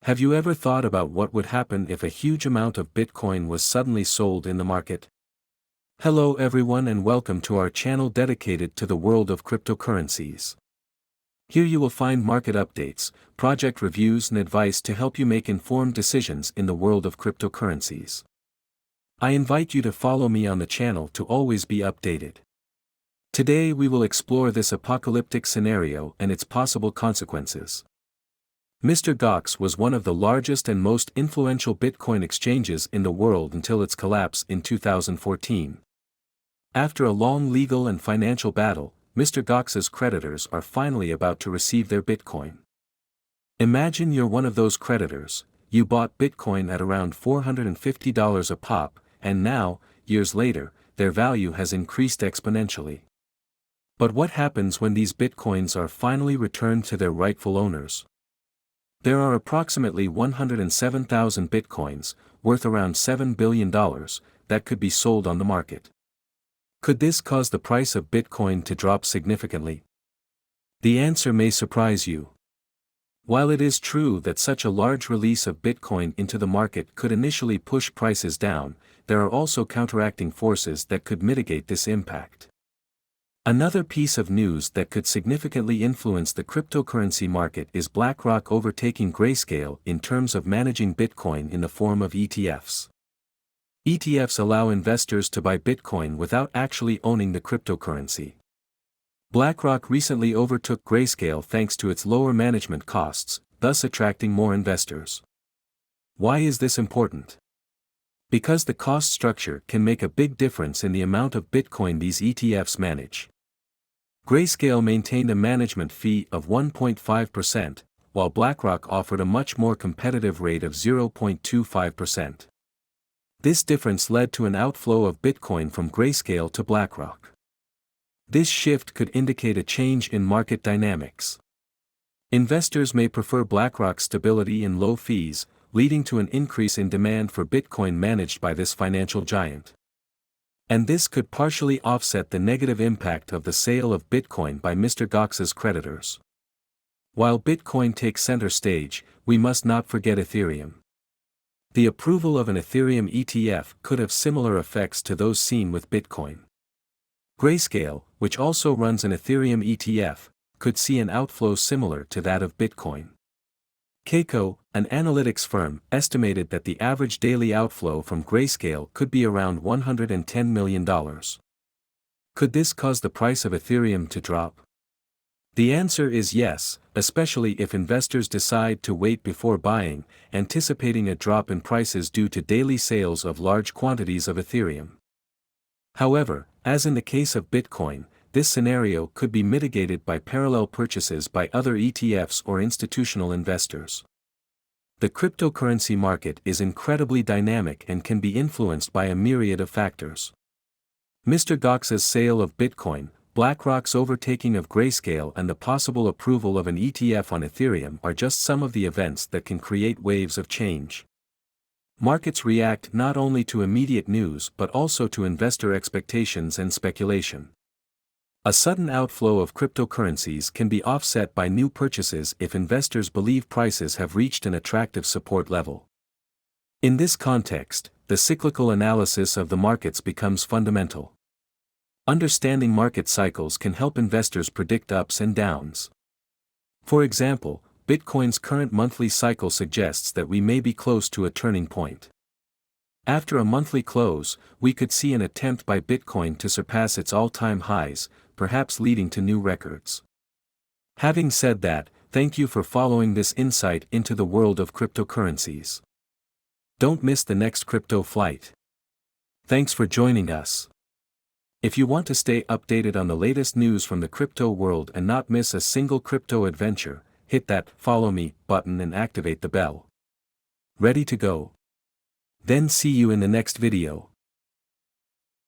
Have you ever thought about what would happen if a huge amount of Bitcoin was suddenly sold in the market? Hello everyone and welcome to our channel dedicated to the world of cryptocurrencies. Here you will find market updates, project reviews and advice to help you make informed decisions in the world of cryptocurrencies. I invite you to follow me on the channel to always be updated. Today we will explore this apocalyptic scenario and its possible consequences. Mr. Gox was one of the largest and most influential Bitcoin exchanges in the world until its collapse in 2014. After a long legal and financial battle, Mr. Gox's creditors are finally about to receive their Bitcoin. Imagine you're one of those creditors. You bought Bitcoin at around $450 a pop, and now, years later, their value has increased exponentially. But what happens when these Bitcoins are finally returned to their rightful owners? There are approximately 107,000 Bitcoins, worth around $7 billion, that could be sold on the market. Could this cause the price of Bitcoin to drop significantly? The answer may surprise you. While it is true that such a large release of Bitcoin into the market could initially push prices down, there are also counteracting forces that could mitigate this impact. Another piece of news that could significantly influence the cryptocurrency market is BlackRock overtaking Grayscale in terms of managing Bitcoin in the form of ETFs. ETFs allow investors to buy Bitcoin without actually owning the cryptocurrency. BlackRock recently overtook Grayscale thanks to its lower management costs, thus attracting more investors. Why is this important? Because the cost structure can make a big difference in the amount of Bitcoin these ETFs manage. Grayscale maintained a management fee of 1.5%, while BlackRock offered a much more competitive rate of 0.25%. This difference led to an outflow of Bitcoin from Grayscale to BlackRock. This shift could indicate a change in market dynamics. Investors may prefer BlackRock's stability and low fees, leading to an increase in demand for Bitcoin managed by this financial giant. And this could partially offset the negative impact of the sale of Bitcoin by Mr. Gox's creditors. While Bitcoin takes center stage, we must not forget Ethereum. The approval of an Ethereum ETF could have similar effects to those seen with Bitcoin. Grayscale, which also runs an Ethereum ETF, could see an outflow similar to that of Bitcoin. Keiko, an analytics firm, estimated that the average daily outflow from Grayscale could be around $110 million. Could this cause the price of Ethereum to drop? The answer is yes, especially if investors decide to wait before buying, anticipating a drop in prices due to daily sales of large quantities of Ethereum. However, as in the case of Bitcoin, this scenario could be mitigated by parallel purchases by other ETFs or institutional investors. The cryptocurrency market is incredibly dynamic and can be influenced by a myriad of factors. Mr. Gox's sale of Bitcoin, BlackRock's overtaking of Grayscale and the possible approval of an ETF on Ethereum are just some of the events that can create waves of change. Markets react not only to immediate news but also to investor expectations and speculation. A sudden outflow of cryptocurrencies can be offset by new purchases if investors believe prices have reached an attractive support level. In this context, the cyclical analysis of the markets becomes fundamental. Understanding market cycles can help investors predict ups and downs. For example, Bitcoin's current monthly cycle suggests that we may be close to a turning point. After a monthly close, we could see an attempt by Bitcoin to surpass its all-time highs, perhaps leading to new records. Having said that, thank you for following this insight into the world of cryptocurrencies. Don't miss the next crypto flight. Thanks for joining us. If you want to stay updated on the latest news from the crypto world and not miss a single crypto adventure, hit that "Follow Me" button and activate the bell. Ready to go? Then see you in the next video.